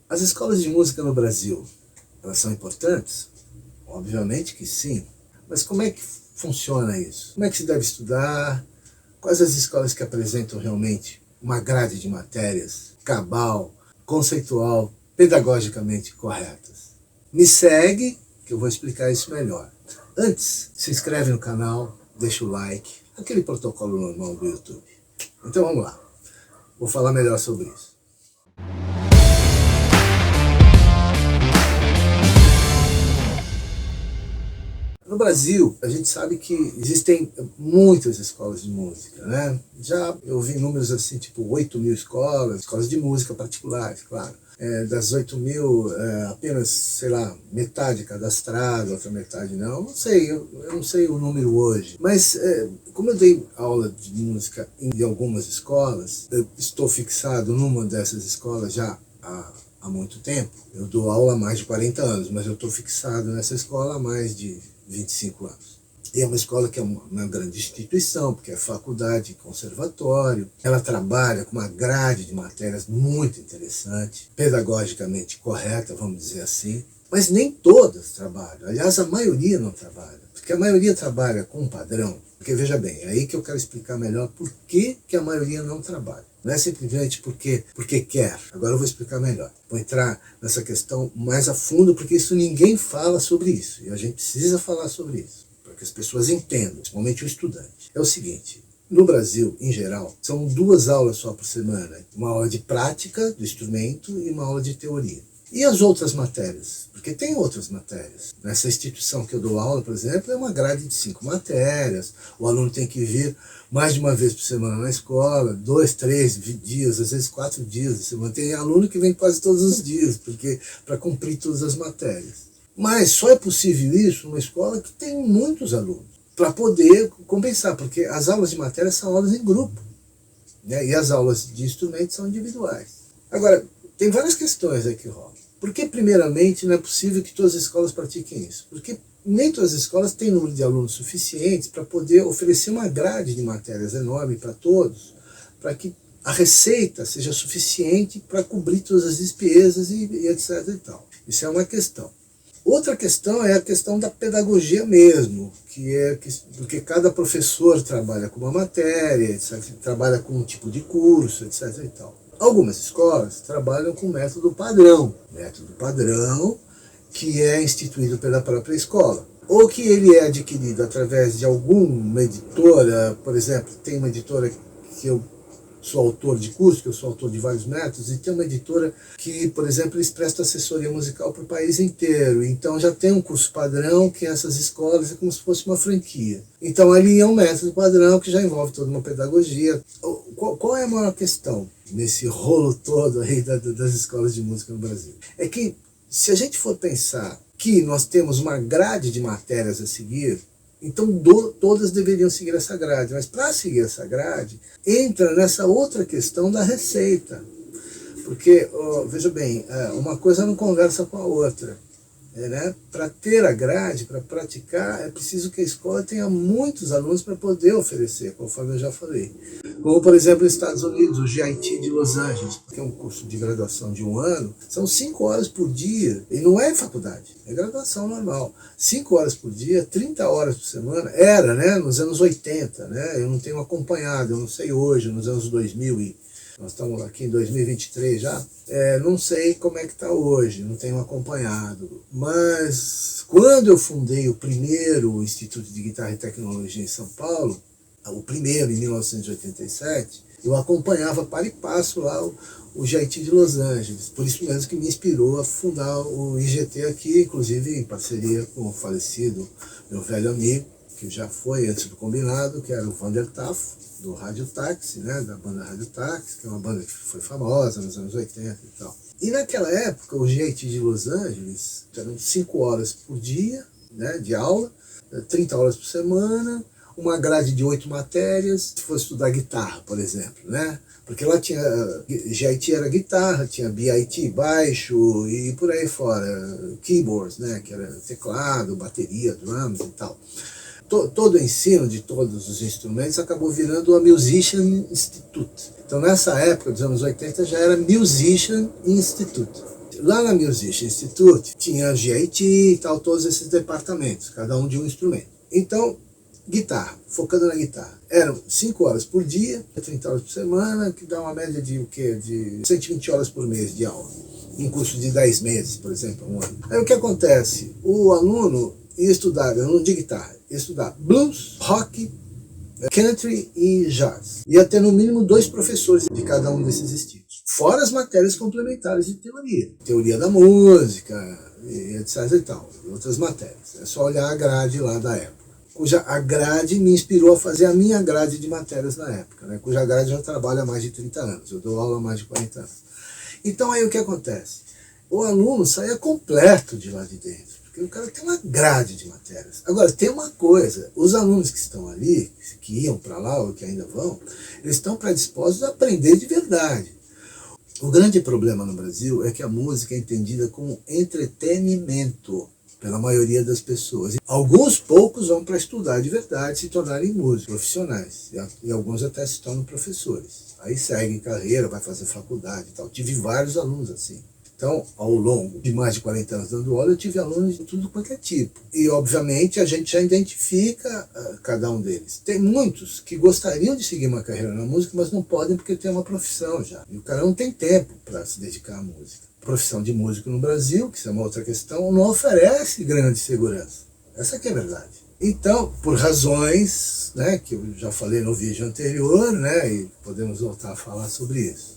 As escolas de música no Brasil, elas são importantes? Obviamente que sim. Mas como é que funciona isso? Como é que se deve estudar? Quais as escolas que apresentam realmente uma grade de matérias cabal, conceitual, pedagogicamente corretas? Me segue, que eu vou explicar isso melhor. Antes, se inscreve no canal, deixa o like, aquele protocolo normal do YouTube. Então vamos lá, vou falar melhor sobre isso. No Brasil, a gente sabe que existem muitas escolas de música, né? Já eu vi números assim, tipo 8.000 escolas de música particulares, claro. Das 8.000, apenas, sei lá, metade cadastrada, outra metade não. Não sei, eu não sei o número hoje. Mas, como eu dei aula de música em algumas escolas, eu estou fixado numa dessas escolas já há muito tempo. Eu dou aula há mais de 40 anos, mas eu estou fixado nessa escola há mais de 25 anos. E é uma escola que é uma grande instituição, porque é faculdade, conservatório. Ela trabalha com uma grade de matérias muito interessante, pedagogicamente correta, vamos dizer assim. Mas nem todas trabalham. Aliás, a maioria não trabalha. Porque a maioria trabalha com um padrão. Porque, veja bem, é aí que eu quero explicar melhor por que a maioria não trabalha. Não é simplesmente porque quer. Agora eu vou explicar melhor. Vou entrar nessa questão mais a fundo, porque isso ninguém fala sobre isso. E a gente precisa falar sobre isso, para que as pessoas entendam, principalmente o estudante. É o seguinte, no Brasil, em geral, são 2 aulas só por semana. Uma aula de prática do instrumento e uma aula de teoria. E as outras matérias? Porque tem outras matérias. Nessa instituição que eu dou aula, por exemplo, é uma grade de 5 matérias. O aluno tem que vir mais de uma vez por semana na escola, 2, 3 dias, às vezes 4 dias. Você mantém aluno que vem quase todos os dias, porque para cumprir todas as matérias. Mas só é possível isso numa escola que tem muitos alunos, para poder compensar, porque as aulas de matéria são aulas em grupo, né? E as aulas de instrumentos são individuais. Agora, tem várias questões aí que rolam. Por que, primeiramente, não é possível que todas as escolas pratiquem isso? Porque nem todas as escolas têm número de alunos suficientes para poder oferecer uma grade de matérias enorme para todos, para que a receita seja suficiente para cobrir todas as despesas e etc. e tal. Isso é uma questão. Outra questão é a questão da pedagogia mesmo, porque cada professor trabalha com uma matéria, etc., trabalha com um tipo de curso, etc. e tal. Algumas escolas trabalham com método padrão que é instituído pela própria escola, ou que ele é adquirido através de alguma editora. Por exemplo, tem uma editora que eu sou autor de curso, que eu sou autor de vários métodos, e tem uma editora que, por exemplo, eles prestam assessoria musical para o país inteiro. Então já tem um curso padrão que essas escolas é como se fosse uma franquia. Então ali é um método padrão que já envolve toda uma pedagogia. Qual é a maior questão nesse rolo todo aí das escolas de música no Brasil? É que, se a gente for pensar que nós temos uma grade de matérias a seguir, então todas deveriam seguir essa grade. Mas para seguir essa grade, entra nessa outra questão da receita. Porque, veja bem, uma coisa não conversa com a outra. Né? Para ter a grade, para praticar, é preciso que a escola tenha muitos alunos para poder oferecer, conforme eu já falei. Como, por exemplo, nos Estados Unidos, o GIT de Los Angeles, que é um curso de graduação de 1 ano, são 5 horas por dia, e não é faculdade, é graduação normal. 5 horas por dia, 30 horas por semana, era, né, nos anos 80, né? Eu não tenho acompanhado, eu não sei hoje, nos anos 2000 nós estamos aqui em 2023 já, não sei como é que está hoje, não tenho acompanhado. Mas quando eu fundei o primeiro Instituto de Guitarra e Tecnologia em São Paulo, o primeiro em 1987, eu acompanhava para e passo lá o GIT de Los Angeles. Por isso mesmo que me inspirou a fundar o IGT aqui, inclusive em parceria com o falecido meu velho amigo, que já foi antes do combinado, que era o Vander Tafo, do Rádio Táxi, né, da banda Rádio Táxi, que é uma banda que foi famosa nos anos 80 e tal. E naquela época, o GIT de Los Angeles eram 5 horas por dia, né, de aula, 30 horas por semana, uma grade de 8 matérias, se fosse estudar guitarra, por exemplo, né? Porque lá tinha, GIT era guitarra, tinha BIT, baixo e por aí fora, keyboards, né, que era teclado, bateria, drums e tal. Todo o ensino de todos os instrumentos acabou virando a Musician Institute. Então nessa época dos anos 80 já era Musician Institute. Lá na Music Institute tinha GIT e tal, todos esses departamentos, cada um de um instrumento. Então, guitarra, focando na guitarra. Eram 5 horas por dia, 30 horas por semana, que dá uma média de o quê? De 120 horas por mês de aula. Em curso de 10 meses, por exemplo, um ano. Aí o que acontece? O aluno ia estudar, o aluno de guitarra, ia estudar blues, rock, country e jazz. Ia ter no mínimo 2 professores de cada um desses estilos. Fora as matérias complementares de teoria. Teoria da música, e etc e tal. Outras matérias. É só olhar a grade lá da época. Cuja a grade me inspirou a fazer a minha grade de matérias na época, né? Cuja grade já trabalha há mais de 30 anos. Eu dou aula há mais de 40 anos. Então aí o que acontece? O aluno saía completo de lá de dentro. Porque o cara tem uma grade de matérias. Agora, tem uma coisa, os alunos que estão ali, que iam para lá ou que ainda vão, eles estão predispostos a aprender de verdade. O grande problema no Brasil é que a música é entendida como entretenimento pela maioria das pessoas. Alguns poucos vão para estudar de verdade, se tornarem músicos profissionais, e alguns até se tornam professores. Aí seguem carreira, vai fazer faculdade e tal. Tive vários alunos assim. Então, ao longo de mais de 40 anos dando aula, eu tive alunos de tudo quanto é tipo. E, obviamente, a gente já identifica cada um deles. Tem muitos que gostariam de seguir uma carreira na música, mas não podem porque tem uma profissão já. E o cara não tem tempo para se dedicar à música. A profissão de músico no Brasil, que isso é uma outra questão, não oferece grande segurança. Essa que é a verdade. Então, por razões, né, que eu já falei no vídeo anterior, né, e podemos voltar a falar sobre isso.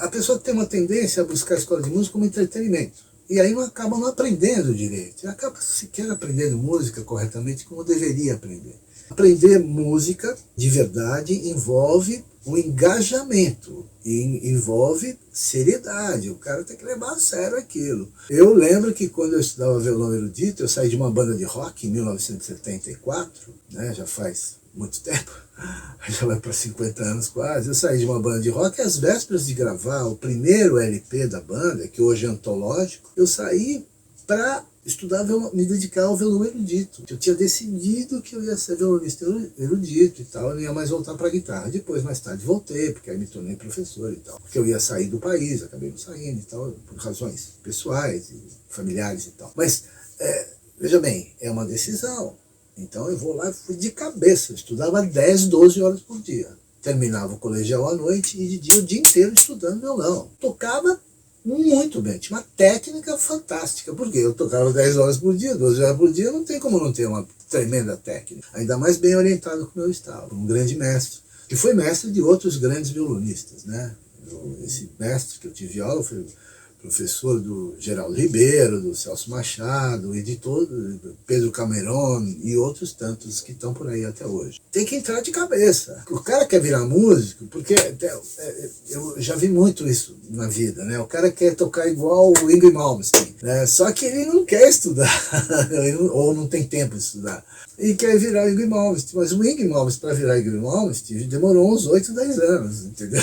A pessoa tem uma tendência a buscar a escola de música como entretenimento. E aí acaba não aprendendo direito. E acaba sequer aprendendo música corretamente como deveria aprender. Aprender música de verdade envolve um engajamento. E envolve seriedade. O cara tem que levar a sério aquilo. Eu lembro que quando eu estudava violão erudito, eu saí de uma banda de rock em 1974, né, já faz muito tempo, já vai para 50 anos quase. Eu saí de uma banda de rock às vésperas de gravar o primeiro LP da banda, que hoje é antológico. Eu saí para estudar, me dedicar ao violão erudito. Eu tinha decidido que eu ia ser violonista erudito e tal, eu não ia mais voltar para a guitarra. Depois, mais tarde, voltei, porque aí me tornei professor e tal. Porque eu ia sair do país, acabei não saindo e tal, por razões pessoais e familiares e tal. Mas, veja bem, é uma decisão. Então eu vou lá e fui de cabeça, eu estudava 10, 12 horas por dia. Terminava o colegial à noite e de dia o dia inteiro estudando violão. Tocava muito bem, tinha uma técnica fantástica, porque eu tocava 10 horas por dia, 12 horas por dia, não tem como não ter uma tremenda técnica. Ainda mais bem orientado como eu estava, um grande mestre, que foi mestre de outros grandes violonistas, né? Esse mestre que eu tive aula foi professor do Geraldo Ribeiro, do Celso Machado, editor do Pedro Cameron e outros tantos que estão por aí até hoje. Tem que entrar de cabeça. O cara quer virar músico, porque eu já vi muito isso na vida, né? O cara quer tocar igual o Yngwie Malmsteen, né? Só que ele não quer estudar, ou não tem tempo de estudar. E quer virar o Yngwie Malmsteen. Mas o Yngwie Malmsteen, para virar Yngwie Malmsteen, demorou uns 8, 10 anos, entendeu?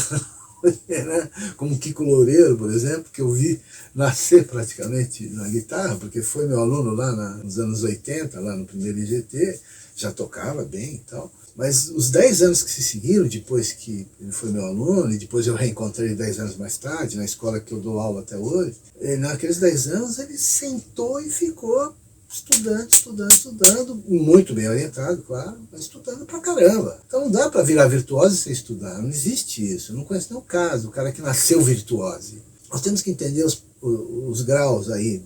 Né? Como Kiko Loureiro, por exemplo, que eu vi nascer praticamente na guitarra, porque foi meu aluno lá nos anos 80, lá no primeiro IGT, já tocava bem e tal. Mas os 10 anos que se seguiram, depois que ele foi meu aluno, e depois eu reencontrei ele 10 anos mais tarde, na escola que eu dou aula até hoje, naqueles 10 anos ele sentou e ficou estudando, muito bem orientado, claro, mas estudando pra caramba. Então não dá pra virar virtuoso sem estudar, não existe isso, eu não conheço nenhum caso, o cara que nasceu virtuoso. Nós temos que entender os graus aí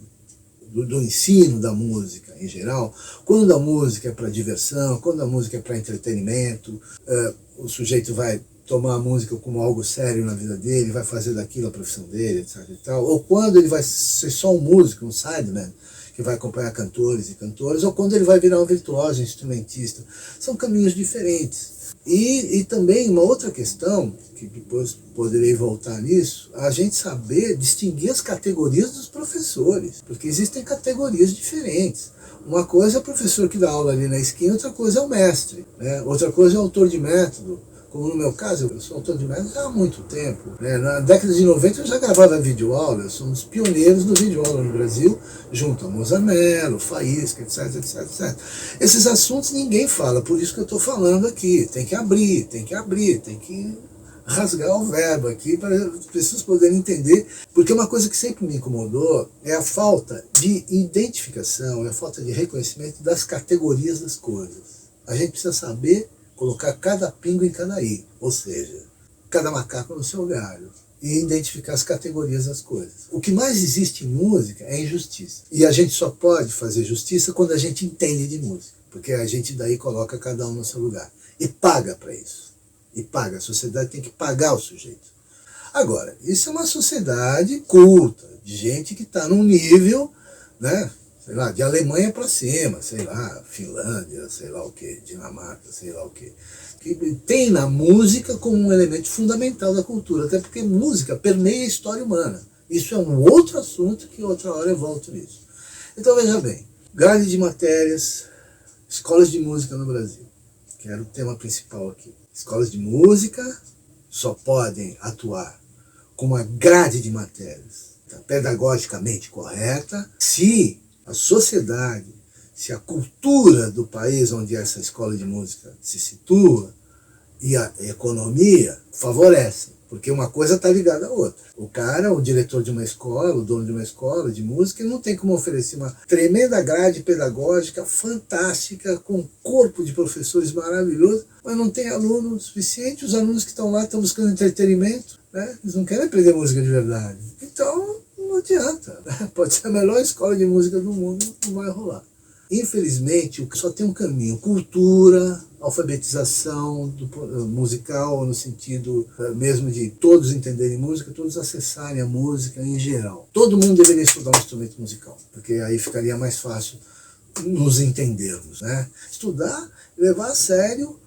do ensino da música em geral, quando a música é para diversão, quando a música é para entretenimento, o sujeito vai tomar a música como algo sério na vida dele, vai fazer daquilo a profissão dele, etc. e tal, ou quando ele vai ser só um músico, um sideman, que vai acompanhar cantores e cantoras, ou quando ele vai virar um virtuoso, um instrumentista. São caminhos diferentes. E também uma outra questão, que depois poderei voltar nisso, a gente saber distinguir as categorias dos professores, porque existem categorias diferentes. Uma coisa é o professor que dá aula ali na esquina, outra coisa é o mestre, né? Outra coisa é o autor de método. Como no meu caso, eu sou autor de método há muito tempo. Né? Na década de 90 eu já gravava videoaula, eu sou um dos pioneiros do videoaula no Brasil, junto a Mozart Mello, Faísca, etc, etc, etc. Esses assuntos ninguém fala, por isso que eu estou falando aqui. Tem que abrir, tem que rasgar o verbo aqui para as pessoas poderem entender, porque uma coisa que sempre me incomodou é a falta de identificação, é a falta de reconhecimento das categorias das coisas. A gente precisa saber colocar cada pingo em cada i, ou seja, cada macaco no seu galho, e identificar as categorias das coisas. O que mais existe em música é injustiça. E a gente só pode fazer justiça quando a gente entende de música, porque a gente daí coloca cada um no seu lugar. E paga para isso. E paga. A sociedade tem que pagar o sujeito. Agora, isso é uma sociedade culta, de gente que está num nível, né, sei lá, de Alemanha para cima, sei lá, Finlândia, sei lá o que, Dinamarca, sei lá o que tem na música como um elemento fundamental da cultura, até porque música permeia a história humana. Isso é um outro assunto que outra hora eu volto nisso. Então veja bem, grade de matérias, escolas de música no Brasil, que era o tema principal aqui. Escolas de música só podem atuar com uma grade de matérias pedagogicamente correta se a sociedade, se a cultura do país onde essa escola de música se situa e a economia favorecem, porque uma coisa está ligada à outra. O cara, o diretor de uma escola, o dono de uma escola de música, ele não tem como oferecer uma tremenda grade pedagógica fantástica, com um corpo de professores maravilhoso, mas não tem aluno suficiente. Os alunos que estão lá estão buscando entretenimento, né? Eles não querem aprender música de verdade. Então, não adianta, né? Pode ser a melhor escola de música do mundo, não vai rolar. Infelizmente, só tem um caminho: cultura, alfabetização musical, no sentido mesmo de todos entenderem música, todos acessarem a música em geral. Todo mundo deveria estudar um instrumento musical, porque aí ficaria mais fácil nos entendermos, né? Estudar e levar a sério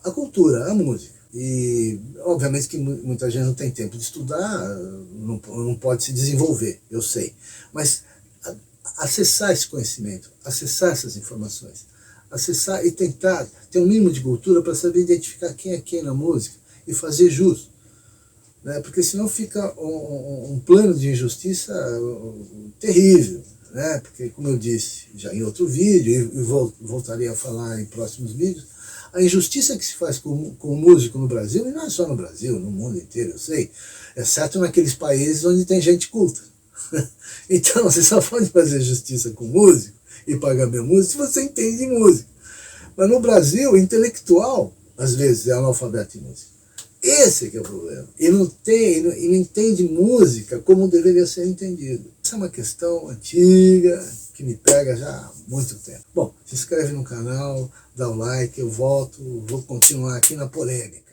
a cultura, a música. E obviamente que muita gente não tem tempo de estudar, não pode se desenvolver, eu sei, mas acessar esse conhecimento, acessar essas informações, acessar e tentar ter um mínimo de cultura para saber identificar quem é quem na música e fazer jus, né? Porque senão fica um plano de injustiça terrível, né? Porque, como eu disse já em outro vídeo, e voltarei a falar em próximos vídeos, a injustiça que se faz com o músico no Brasil, e não é só no Brasil, no mundo inteiro, eu sei, exceto naqueles países onde tem gente culta. Então, você só pode fazer justiça com músico e pagar bem músico se você entende de música. Mas no Brasil, o intelectual, às vezes, é analfabeto em música. Esse é que é o problema. E não entende música como deveria ser entendido. Essa é uma questão antiga, que me pega já há muito tempo. Bom, se inscreve no canal, dá o like, eu volto, vou continuar aqui na polêmica.